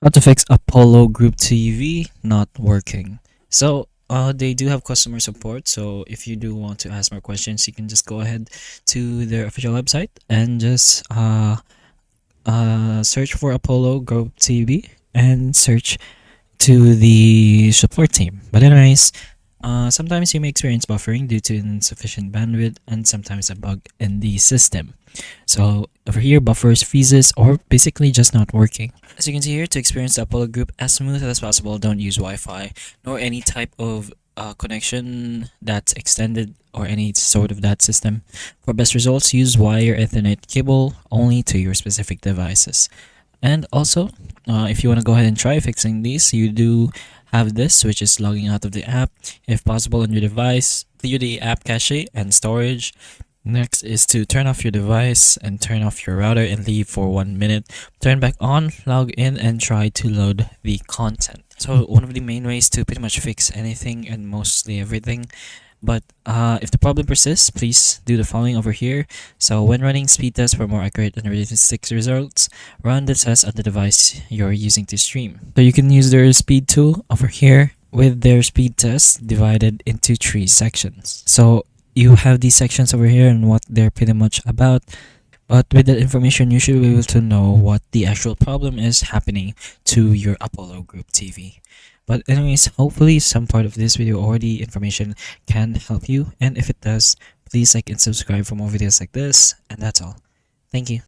How to fix Apollo Group TV not working. So they do have customer support. So if you do want to ask more questions, you can just go ahead to their official website and just search for Apollo Group TV and search to the support team. But anyways, sometimes you may experience buffering due to insufficient bandwidth and sometimes a bug in the system. So over here, buffers, freezes, or basically just not working. As you can see here, to experience the Apollo group as smooth as possible, don't use Wi-Fi nor any type of connection that's extended or any sort of that system. For best results, use wire Ethernet cable only to your specific devices. And also, if you want to go ahead and try fixing these, you do have this, which is logging out of the app. If possible on your device, clear the app cache and storage. Next is to turn off your device and turn off your router and leave for 1 minute. Turn back on, log in, and try to load the content. So one of the main ways to pretty much fix anything and mostly everything. But if the problem persists, please do the following over here. So when running speed tests for more accurate and realistic results, run the test on the device you're using to stream. So you can use their speed tool over here with their speed test divided into 3 sections. So you have these sections over here and what they're pretty much about. But with that information, you should be able to know what the actual problem is happening to your Apollo Group TV. But anyways, hopefully some part of this video or the information can help you. And if it does, please like and subscribe for more videos like this. And that's all. Thank you.